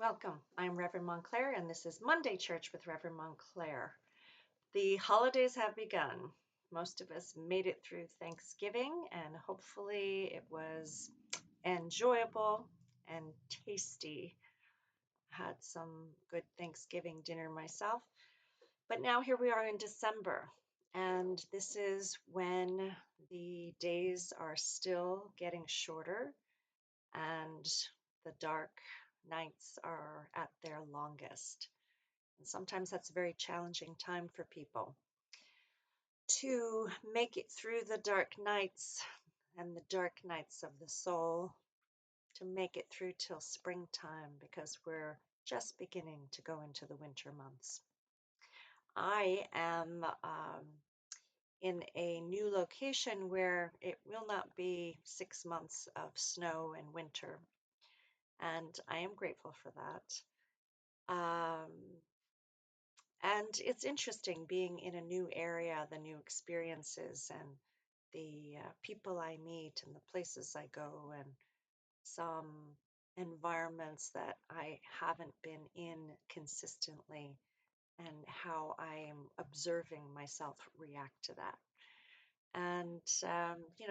Welcome. I'm Reverend Montclair, and this is Monday Church with Reverend Montclair. The holidays have begun. Most of us made it through Thanksgiving, and hopefully it was enjoyable and tasty. Had some good Thanksgiving dinner myself. But now here we are in December, and this is when the days are still getting shorter and the dark nights are at their longest. And sometimes that's a very challenging time for people to make it through the dark nights and the dark nights of the soul, to make it through till springtime because we're just beginning to go into the winter months. I am in a new location where it will not be 6 months of snow and winter, and I am grateful for that. And it's interesting being in a new area, the new experiences and the people I meet and the places I go and some environments that I haven't been in consistently and how I'm observing myself react to that. And,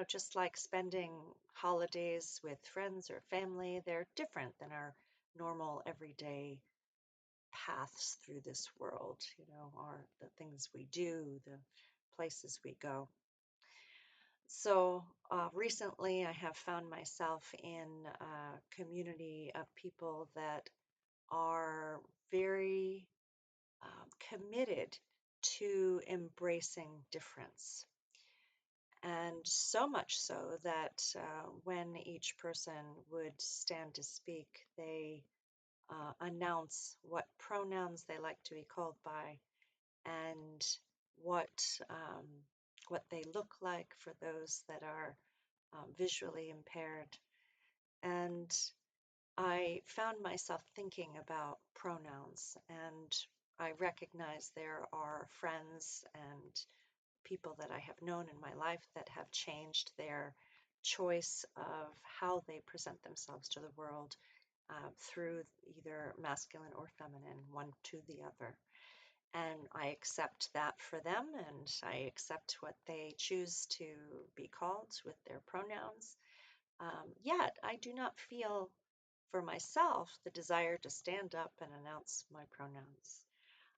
just like spending holidays with friends or family, they're different than our normal everyday paths through this world, are the things we do, the places we go. So recently, I have found myself in a community of people that are very committed to embracing difference. And so much so that when each person would stand to speak, they announce what pronouns they like to be called by and what um, what they look like for those that are visually impaired. And I found myself thinking about pronouns, and I recognize there are friends and people that I have known in my life that have changed their choice of how they present themselves to the world through either masculine or feminine, one to the other. And I accept that for them, and I accept what they choose to be called with their pronouns. Yet, I do not feel for myself the desire to stand up and announce my pronouns.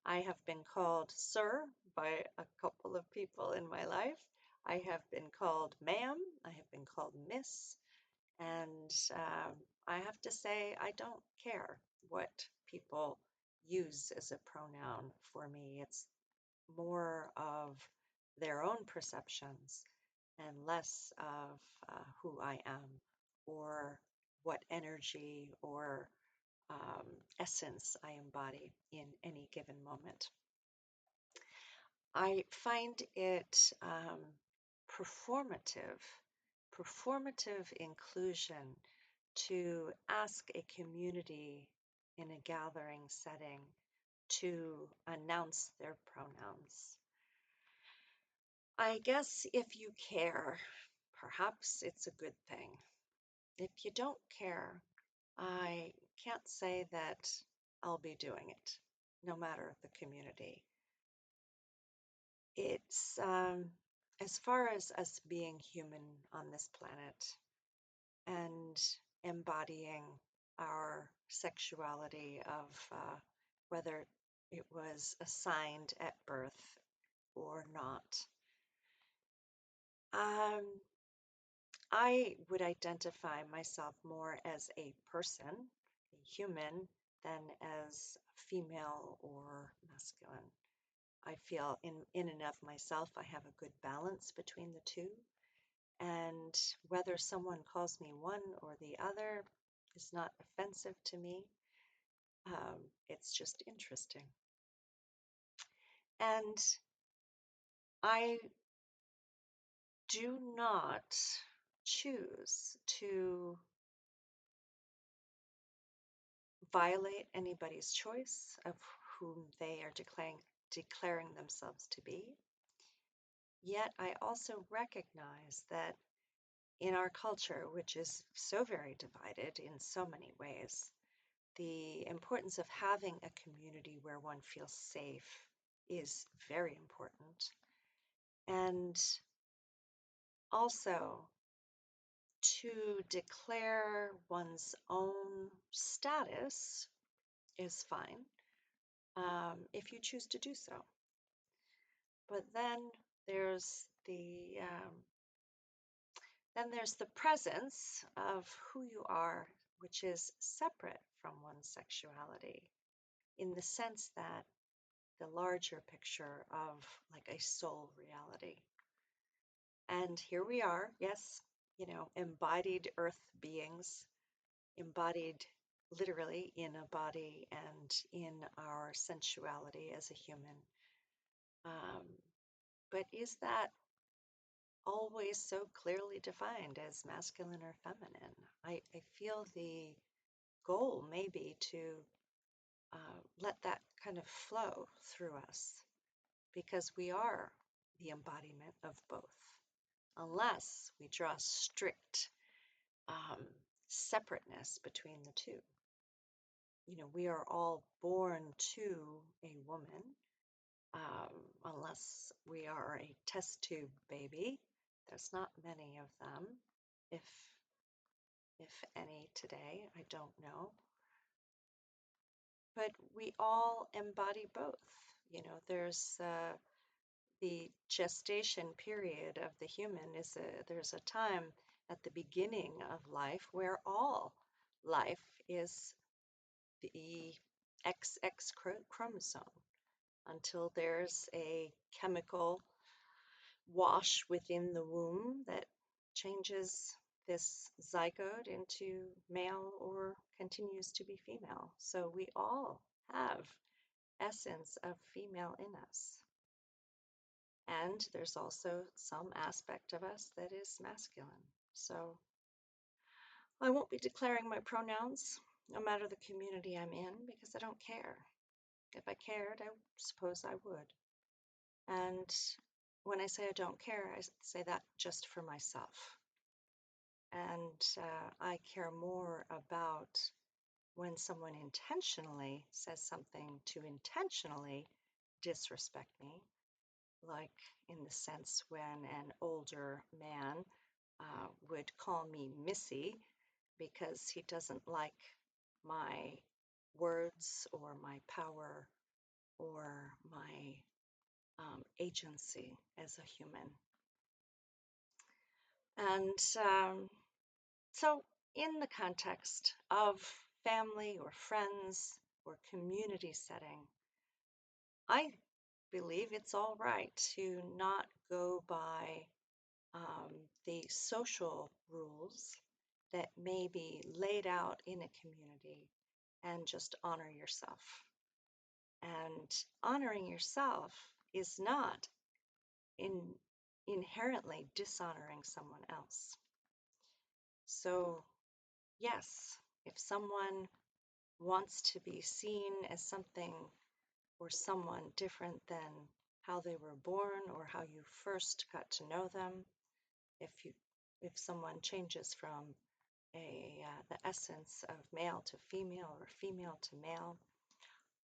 I have been called sir by a couple of people in my life. I have been called ma'am. I have been called miss. And I have to say, I don't care what people use as a pronoun for me. It's more of their own perceptions and less of who I am or what energy or essence I embody in any given moment. I find it performative, performative inclusion to ask a community in a gathering setting to announce their pronouns. I guess if you care, perhaps it's a good thing. If you don't care, I can't say that I'll be doing it, no matter the community. It's as far as us being human on this planet and embodying our sexuality of whether it was assigned at birth or not. Um, I would identify myself more as a person, a human, than as female or masculine. I feel in and of myself, I have a good balance between the two. And whether someone calls me one or the other is not offensive to me. It's just interesting. And I do not choose to violate anybody's choice of whom they are declaring themselves to be. Yet I also recognize that in our culture, which is so very divided in so many ways, the importance of having a community where one feels safe is very important. And also, to declare one's own status is fine if you choose to do so. But there's the then there's the presence of who you are, which is separate from one's sexuality, in the sense that the larger picture of like a soul reality. And here we are, yes, embodied earth beings, embodied literally in a body and in our sensuality as a human. Um, but is that always so clearly defined as masculine or feminine? I feel the goal may be to let that kind of flow through us because we are the embodiment of both, unless we draw strict um, separateness between the two. We are all born to a woman, unless we are a test tube baby. There's not many of them, if if any today, I don't know. But we all embody both. There's the gestation period of the human there's a time at the beginning of life where all life is the XX chromosome until there's a chemical wash within the womb that changes this zygote into male or continues to be female. So we all have essence of female in us. And there's also some aspect of us that is masculine. So I won't be declaring my pronouns, no matter the community I'm in, because I don't care. If I cared, I suppose I would. And when I say I don't care, I say that just for myself. And I care more about when someone intentionally says something to intentionally disrespect me, like in the sense when an older man would call me Missy because he doesn't like my words or my power or my agency as a human. And so, in the context of family or friends or community setting, I believe it's all right to not go by the social rules that may be laid out in a community and just honor yourself. And honoring yourself is not inherently dishonoring someone else. So, yes, if someone wants to be seen as something or someone different than how they were born or how you first got to know them, if someone changes from the essence of male to female or female to male,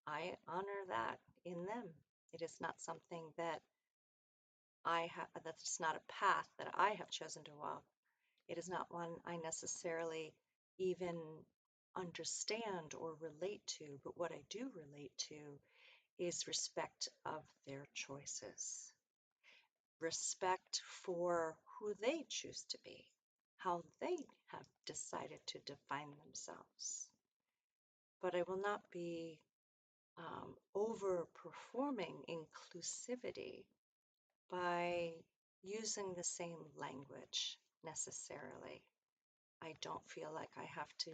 I honor that in them. It is not something that that's not a path that I have chosen to walk. It is not one I necessarily even understand or relate to, but what I do relate to is respect of their choices, respect for who they choose to be, how they have decided to define themselves. But I will not be over-performing inclusivity by using the same language necessarily. I don't feel like I have to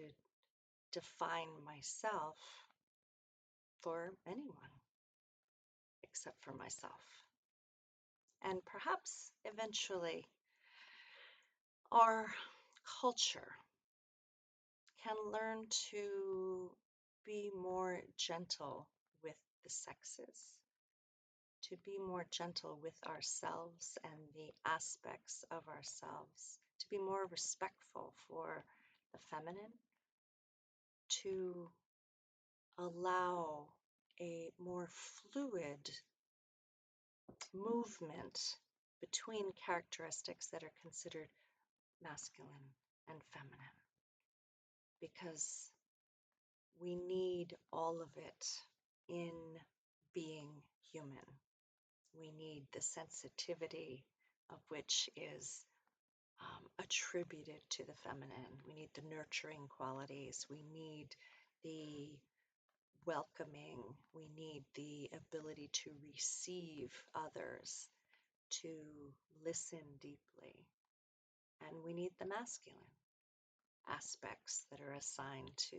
define myself for anyone except for myself. And perhaps eventually our culture can learn to be more gentle with the sexes, to be more gentle with ourselves and the aspects of ourselves, to be more respectful for the feminine, to allow a more fluid movement between characteristics that are considered masculine and feminine, because we need all of it in being human. We need the sensitivity of which is attributed to the feminine. We need the nurturing qualities. We need the welcoming. We need the ability to receive others, to listen deeply. And we need the masculine aspects that are assigned to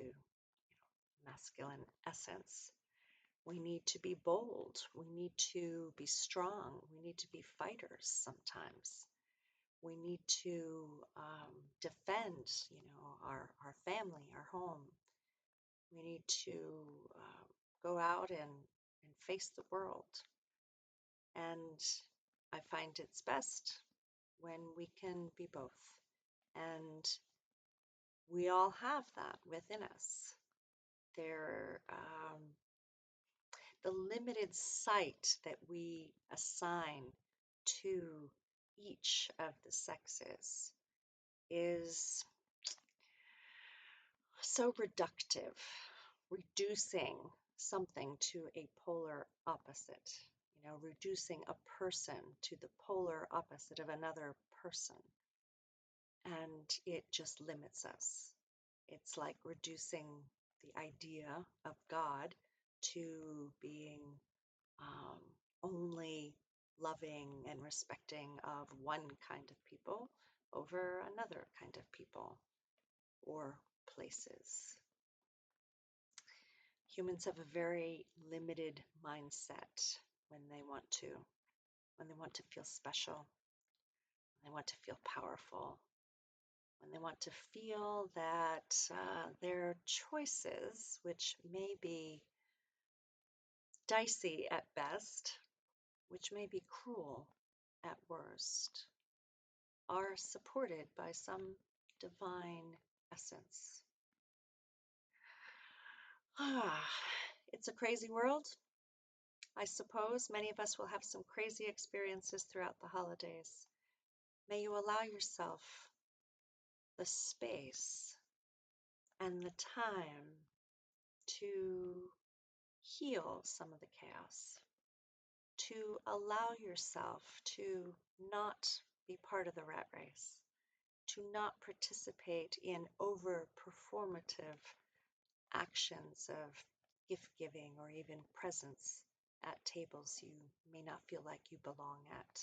masculine essence. We need to be bold. We need to be strong. We need to be fighters sometimes. We need to defend, our family, our home. We need to go out and face the world. And I find it's best when we can be both. And we all have that within us. There, the limited sight that we assign to each of the sexes is so reductive, reducing something to a polar opposite, reducing a person to the polar opposite of another person. And it just limits us. It's like reducing the idea of God to being only loving and respecting of one kind of people over another kind of people or places. Humans have a very limited mindset when they want to feel special, when they want to feel powerful, when they want to feel that their choices, which may be dicey at best, which may be cruel at worst, are supported by some divine essence. It's a crazy world. I suppose many of us will have some crazy experiences throughout the holidays. May you allow yourself the space and the time to heal some of the chaos, to allow yourself to not be part of the rat race, to not participate in over performative actions of gift giving or even presence at tables you may not feel like you belong at.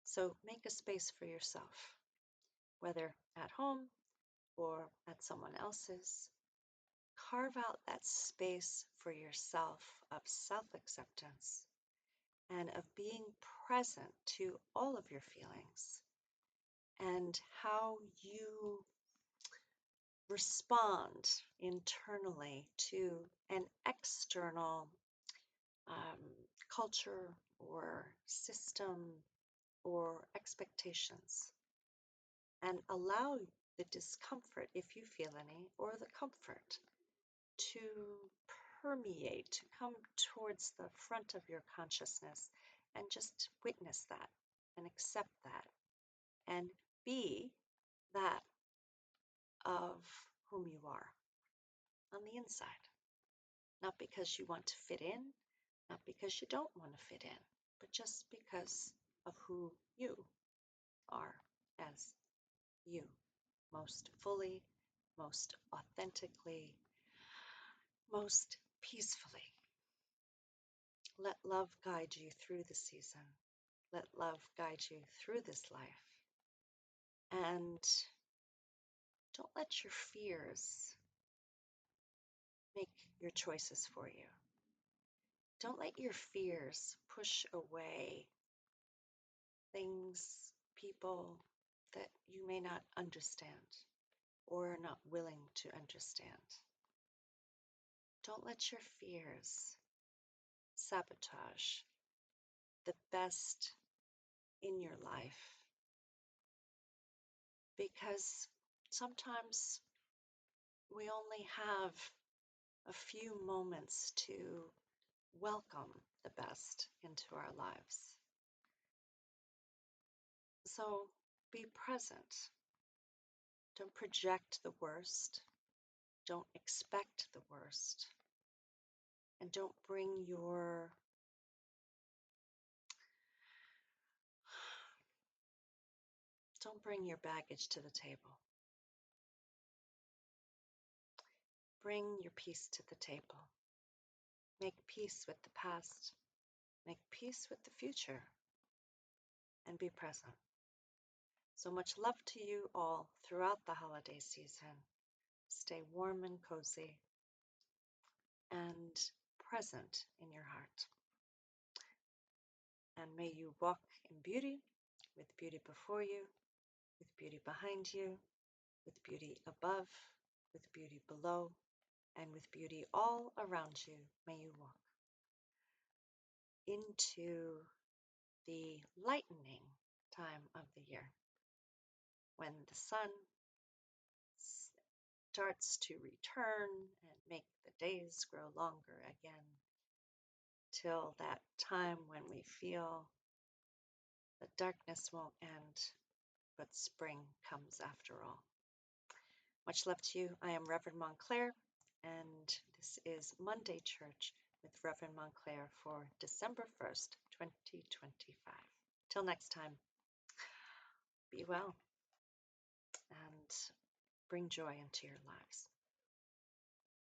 So make a space for yourself, whether at home or at someone else's. Carve out that space for yourself of self acceptance and of being present to all of your feelings and how you respond internally to an external culture or system or expectations, and allow the discomfort, if you feel any, or the comfort to permeate, to come towards the front of your consciousness and just witness that and accept that and be that of whom you are on the inside. Not because you want to fit in, not because you don't want to fit in, but just because of who you are as you, most fully, most authentically, most peacefully. Let love guide you through the season. Let love guide you through this life. And don't let your fears make your choices for you. Don't let your fears push away things, people that you may not understand or are not willing to understand. Don't let your fears sabotage the best in your life, because sometimes we only have a few moments to welcome the best into our lives. So be present. Don't project the worst. Don't expect the worst. And don't bring your baggage to the table. Bring your peace to the table. Make peace with the past. Make peace with the future. And be present. So much love to you all throughout the holiday season. Stay warm and cozy and present in your heart. And may you walk in beauty, with beauty before you, with beauty behind you, with beauty above, with beauty below, and with beauty all around you. May you walk into the lightening time of the year when the sun starts to return and make the days grow longer again, till that time when we feel the darkness won't end, but spring comes after all. Much love to you. I am Reverend Montclair, and this is Monday Church with Reverend Montclair for December 1st, 2025. Till next time, be well and bring joy into your lives.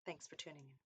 Thanks for tuning in.